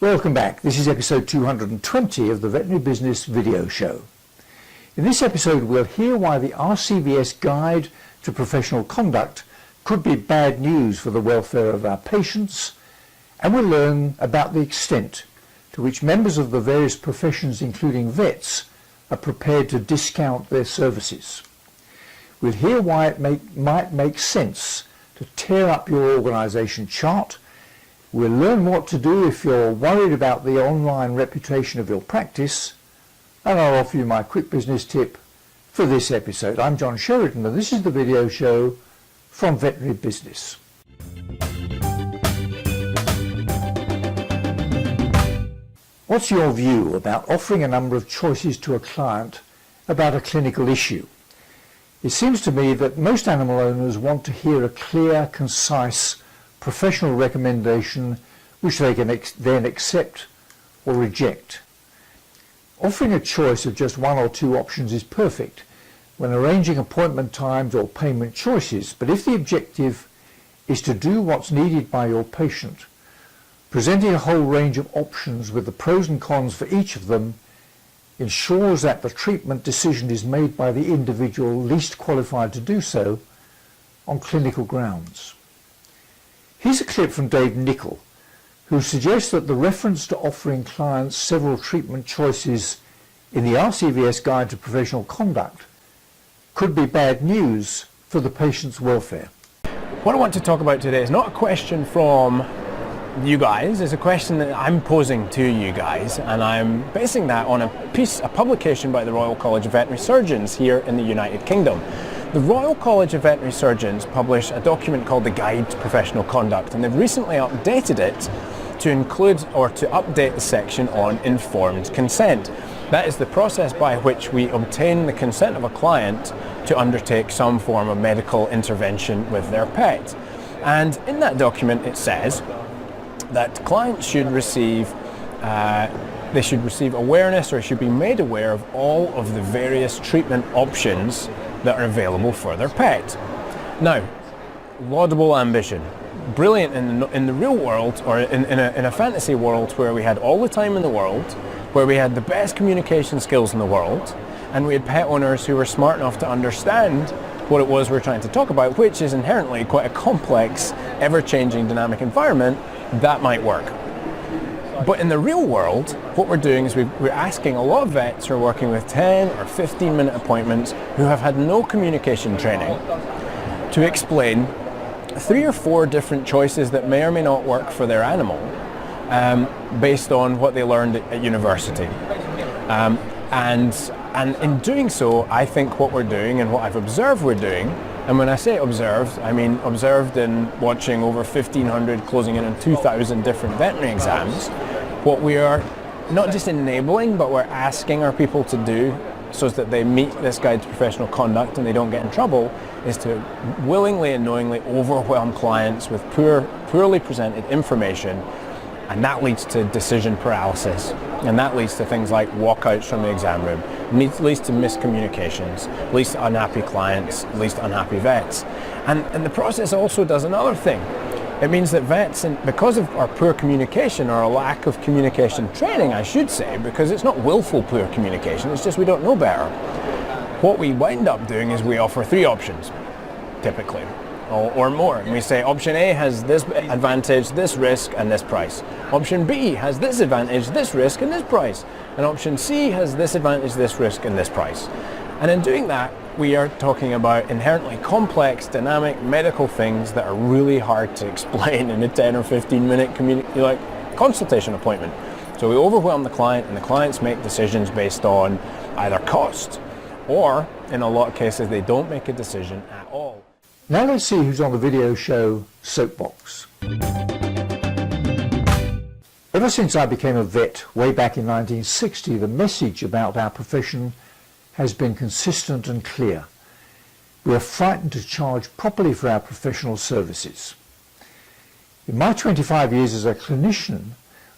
Welcome back. This is episode 220 of the Veterinary Business video show. In this episode we'll hear why the RCVS Guide to Professional Conduct could be bad news for the welfare of our patients, and we'll learn about the extent to which members of the various professions, including vets, are prepared to discount their services. We'll hear why it might make sense to tear up your organisation chart. We'll learn what to do if you're worried about the online reputation of your practice, and I'll offer you my quick business tip for this episode. I'm John Sheridan, and this is the video show from Veterinary Business. What's your view about offering a number of choices to a client about a clinical issue? It seems to me that most animal owners want to hear a clear, concise, professional recommendation which they can then accept or reject. Offering a choice of just one or two options is perfect when arranging appointment times or payment choices, but if the objective is to do what's needed by your patient, presenting a whole range of options with the pros and cons for each of them ensures that the treatment decision is made by the individual least qualified to do so on clinical grounds. Here's a clip from Dave Nichol, who suggests that the reference to offering clients several treatment choices in the RCVS Guide to Professional Conduct could be bad news for the patient's welfare. What I want to talk about today is not a question from you guys, it's a question that I'm posing to you guys, and I'm basing that on a publication by the Royal College of Veterinary Surgeons here in the United Kingdom. The Royal College of Veterinary Surgeons published a document called the Guide to Professional Conduct, and they've recently updated it to include or to update the section on informed consent. That is the process by which we obtain the consent of a client to undertake some form of medical intervention with their pet. And in that document it says that clients should receive awareness, or should be made aware of all of the various treatment options that are available for their pet. Now, laudable ambition, brilliant in the real world, or in a fantasy world where we had all the time in the world, where we had the best communication skills in the world, and we had pet owners who were smart enough to understand what it was we're trying to talk about, which is inherently quite a complex, ever-changing, dynamic environment. That might work. But in the real world, what we're doing is we're asking a lot of vets who are working with 10 or 15-minute appointments who have had no communication training to explain 3 or 4 different choices that may or may not work for their animal based on what they learned at university. And in doing so, I think what we're doing and what I've observed we're doing, and when I say observed, I mean observed in watching over 1,500, closing in on 2,000 different veterinary exams, what we are not just enabling, but we're asking our people to do so that they meet this Guide to Professional Conduct and they don't get in trouble, is to willingly and knowingly overwhelm clients with poorly presented information. And that leads to decision paralysis, and that leads to things like walkouts from the exam room, leads to miscommunications, leads to unhappy clients, leads to unhappy vets. And the process also does another thing. It means that vets, because of our poor communication, or a lack of communication training, I should say, because it's not willful poor communication, it's just we don't know better. What we wind up doing is we offer 3 options, typically. Or more. And we say option A has this advantage, this risk, and this price. Option B has this advantage, this risk, and this price. And option C has this advantage, this risk, and this price. And in doing that, we are talking about inherently complex, dynamic medical things that are really hard to explain in a 10 or 15-minute consultation appointment. So we overwhelm the client, and the clients make decisions based on either cost, or in a lot of cases, they don't make a decision at all. Now let's see who's on the video show soapbox. Ever since I became a vet way back in 1960, the message about our profession has been consistent and clear. We are frightened to charge properly for our professional services. In my 25 years as a clinician,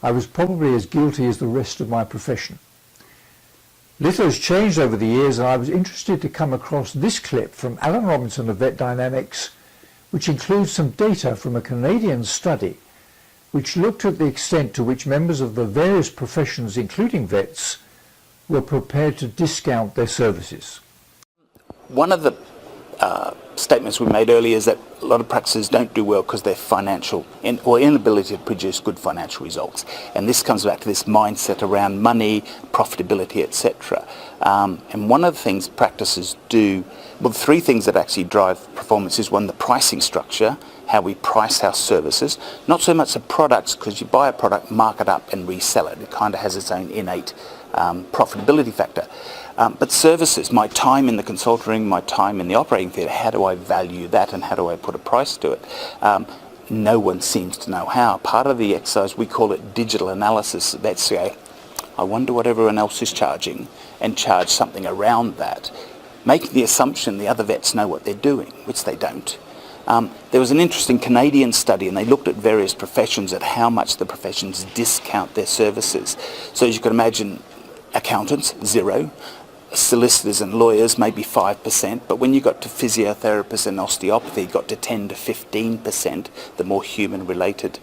I was probably as guilty as the rest of my profession. Little has changed over the years, and I was interested to come across this clip from Alan Robinson of Vet Dynamics, which includes some data from a Canadian study which looked at the extent to which members of the various professions, including vets, were prepared to discount their services. One of the statements we made earlier is that a lot of practices don't do well because they're financial or inability to produce good financial results. And this comes back to this mindset around money, profitability, etc. And one of the things practices do, well, three things that actually drive performance is one, the pricing structure, how we price our services. Not so much the products, because you buy a product, mark it up and resell it. It kind of has its own innate profitability factor. But services, my time in the consulting room, my time in the operating theatre, how do I value that and how do I put a price to it? No one seems to know how. Part of the exercise, we call it digital analysis. Vets say, I wonder what everyone else is charging, and charge something around that, making the assumption the other vets know what they're doing, which they don't. There was an interesting Canadian study, and they looked at various professions, at how much the professions discount their services. So as you can imagine, accountants, 0. Solicitors and lawyers, maybe 5%, but when you got to physiotherapists and osteopathy, you got to 10 to 15%, the more human-related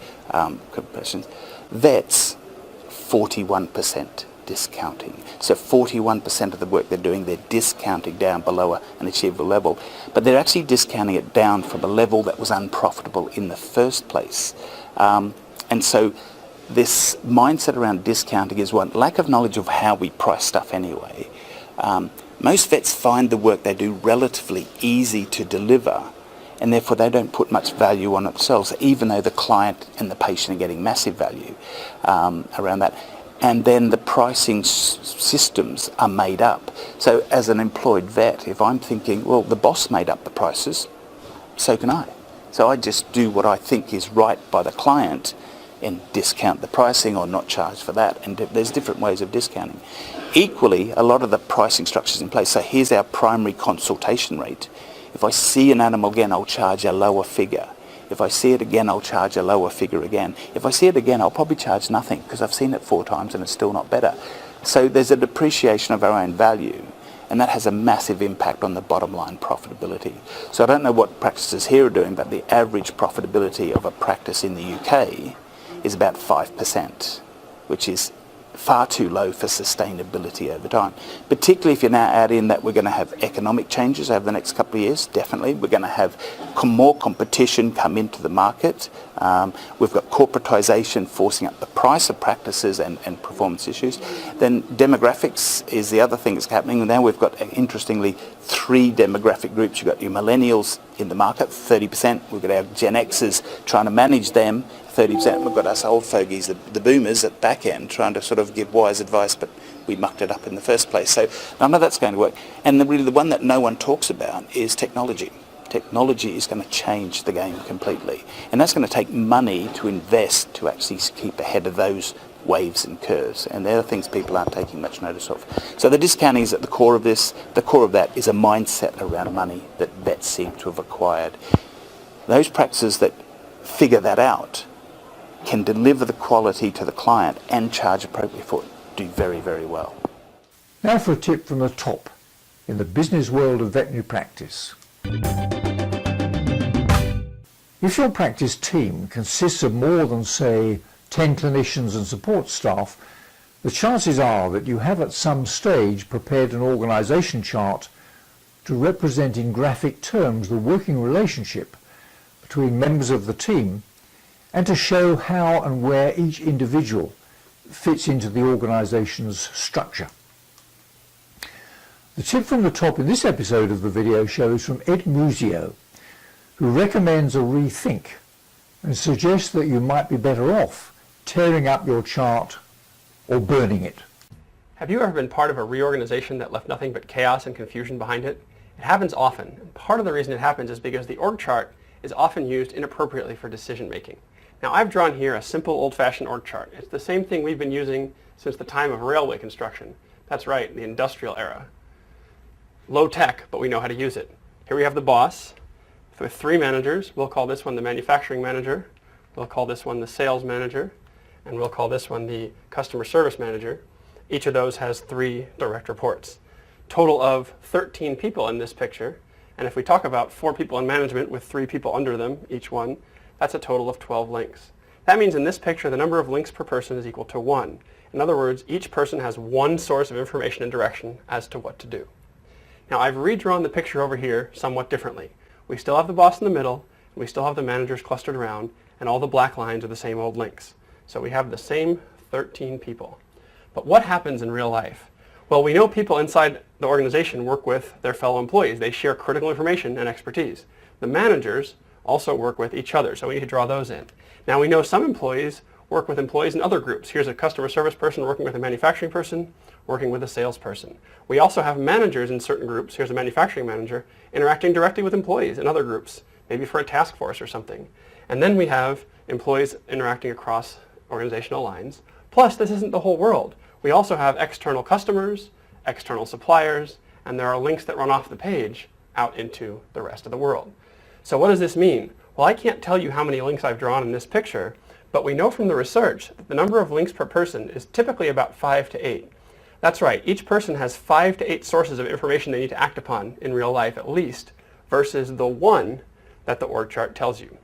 professions. Vets, 41% discounting. So 41% of the work they're doing, they're discounting down below an achievable level. But they're actually discounting it down from a level that was unprofitable in the first place. And so this mindset around discounting is one, lack of knowledge of how we price stuff anyway. Most vets find the work they do relatively easy to deliver, and therefore they don't put much value on themselves, even though the client and the patient are getting massive value around that. And then the pricing systems are made up. So as an employed vet, if I'm thinking, well, the boss made up the prices, so can I. So I just do what I think is right by the client and discount the pricing or not charge for that. And there's different ways of discounting. Equally, a lot of the pricing structures in place. So here's our primary consultation rate. If I see an animal again, I'll charge a lower figure. If I see it again, I'll charge a lower figure again. If I see it again, I'll probably charge nothing because I've seen it 4 times and it's still not better. So there's a depreciation of our own value, and that has a massive impact on the bottom line profitability. So I don't know what practices here are doing, but the average profitability of a practice in the UK is about 5%, which is far too low for sustainability over time. Particularly if you now add in that we're going to have economic changes over the next couple of years, definitely. We're going to have more competition come into the market. We've got corporatisation forcing up the price of practices and performance issues. Then demographics is the other thing that's happening. Now we've got, interestingly, 3 demographic groups. You've got your millennials in the market, 30%. We've got our Gen Xers trying to manage them, 30%. We've got us old fogies, the boomers at back end, trying to sort of give wise advice, but we mucked it up in the first place. So none of that's going to work. And really the one that no one talks about is technology. Technology is going to change the game completely. And that's going to take money to invest to actually keep ahead of those waves and curves. And they're the things people aren't taking much notice of. So the discounting is at the core of this. The core of that is a mindset around money that vets seem to have acquired. Those practices that figure that out can deliver the quality to the client and charge appropriately for it, do very, very well. Now for a tip from the top in the business world of veterinary practice. If your practice team consists of more than, say, 10 clinicians and support staff, the chances are that you have at some stage prepared an organisation chart to represent in graphic terms the working relationship between members of the team and to show how and where each individual fits into the organisation's structure. The tip from the top in this episode of the video shows from Ed Musio, who recommends a rethink and suggests that you might be better off tearing up your chart or burning it. Have you ever been part of a reorganization that left nothing but chaos and confusion behind it? It happens often, and part of the reason it happens is because the org chart is often used inappropriately for decision making. Now I've drawn here a simple old-fashioned org chart. It's the same thing we've been using since the time of railway construction. That's right, the industrial era. Low tech, but we know how to use it. Here we have the boss with 3 managers. We'll call this one the manufacturing manager. We'll call this one the sales manager. And we'll call this one the customer service manager. Each of those has 3 direct reports. Total of 13 people in this picture. And if we talk about 4 people in management with 3 people under them, each one, that's a total of 12 links. That means in this picture, the number of links per person is equal to 1. In other words, each person has one source of information and direction as to what to do. Now, I've redrawn the picture over here somewhat differently. We still have the boss in the middle, and we still have the managers clustered around, and all the black lines are the same old links. So we have the same 13 people. But what happens in real life? Well, we know people inside the organization work with their fellow employees. They share critical information and expertise. The managers also work with each other, so we need to draw those in. Now, we know some employees work with employees in other groups. Here's a customer service person working with a manufacturing person, working with a salesperson. We also have managers in certain groups. Here's a manufacturing manager interacting directly with employees in other groups, maybe for a task force or something. And then we have employees interacting across organizational lines. Plus, this isn't the whole world. We also have external customers, external suppliers, and there are links that run off the page out into the rest of the world. So what does this mean? Well, I can't tell you how many links I've drawn in this picture, but we know from the research that the number of links per person is typically about 5 to 8. That's right, each person has 5 to 8 sources of information they need to act upon in real life at least, versus the one that the org chart tells you.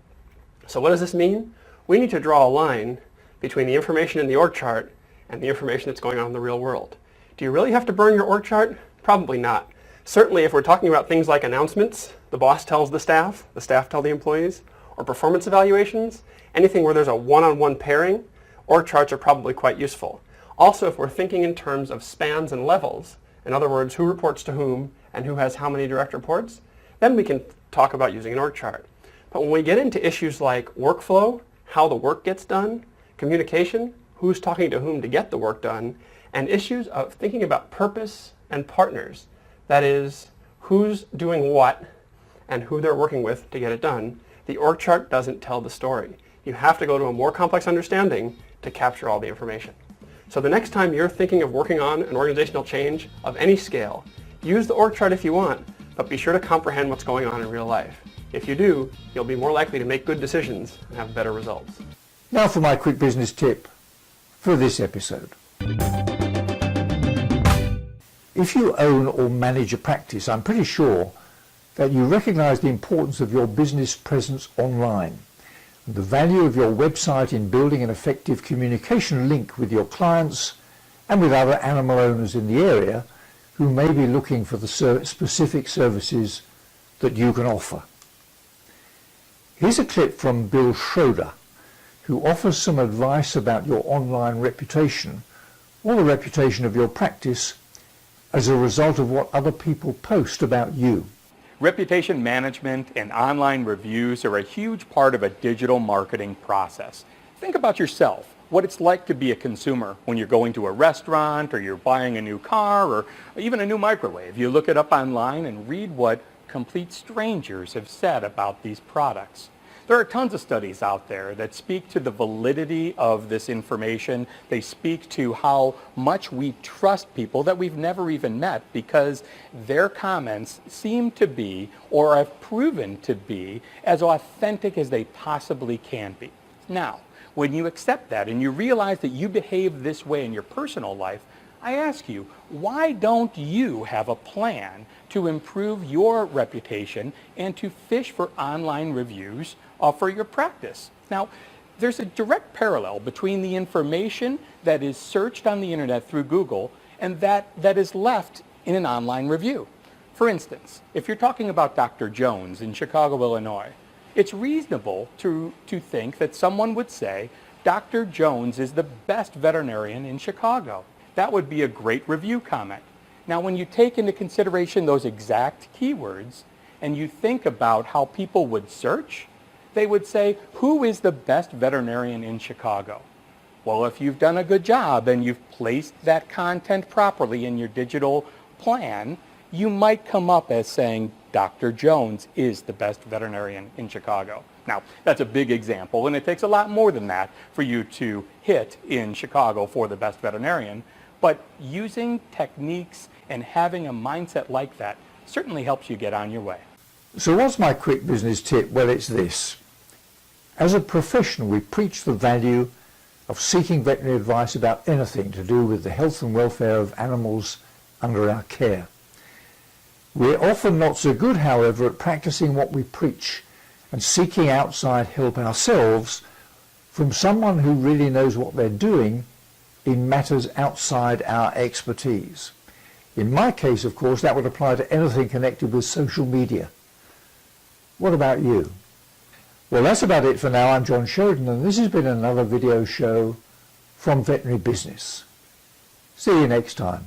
So what does this mean? We need to draw a line between the information in the org chart and the information that's going on in the real world. Do you really have to burn your org chart? Probably not. Certainly if we're talking about things like announcements, the boss tells the staff tell the employees, or performance evaluations, anything where there's a one-on-one pairing, org charts are probably quite useful. Also, if we're thinking in terms of spans and levels, in other words, who reports to whom and who has how many direct reports, then we can talk about using an org chart. But when we get into issues like workflow, how the work gets done, communication, who's talking to whom to get the work done, and issues of thinking about purpose and partners, that is, who's doing what and who they're working with to get it done, the org chart doesn't tell the story. You have to go to a more complex understanding to capture all the information. So the next time you're thinking of working on an organizational change of any scale, use the org chart if you want, but be sure to comprehend what's going on in real life. If you do, you'll be more likely to make good decisions and have better results. Now for my quick business tip for this episode. If you own or manage a practice, I'm pretty sure that you recognize the importance of your business presence online and the value of your website in building an effective communication link with your clients and with other animal owners in the area who may be looking for the specific services that you can offer. Here's a clip from Bill Schroeder, who offers some advice about your online reputation or the reputation of your practice as a result of what other people post about you. Reputation management and online reviews are a huge part of a digital marketing process. Think about yourself, what it's like to be a consumer when you're going to a restaurant or you're buying a new car or even a new microwave. You look it up online and read what complete strangers have said about these products. There are tons of studies out there that speak to the validity of this information. They speak to how much we trust people that we've never even met because their comments seem to be, or have proven to be, as authentic as they possibly can be. Now, when you accept that and you realize that you behave this way in your personal life, I ask you, why don't you have a plan to improve your reputation and to fish for online reviews for your practice? Now, there's a direct parallel between the information that is searched on the internet through Google and that is left in an online review. For instance, if you're talking about Dr. Jones in Chicago, Illinois, it's reasonable to think that someone would say, Dr. Jones is the best veterinarian in Chicago. That would be a great review comment. Now, when you take into consideration those exact keywords and you think about how people would search, they would say, who is the best veterinarian in Chicago? Well, if you've done a good job and you've placed that content properly in your digital plan, you might come up as saying, Dr. Jones is the best veterinarian in Chicago. Now, that's a big example, and it takes a lot more than that for you to hit in Chicago for the best veterinarian. But using techniques and having a mindset like that certainly helps you get on your way. So what's my quick business tip? Well, it's this. As a profession, we preach the value of seeking veterinary advice about anything to do with the health and welfare of animals under our care. We're often not so good, however, at practicing what we preach and seeking outside help ourselves from someone who really knows what they're doing in matters outside our expertise. In my case, of course, that would apply to anything connected with social media. What about you? Well, that's about it for now. I'm John Sheridan, and this has been another video show from Veterinary Business. See you next time.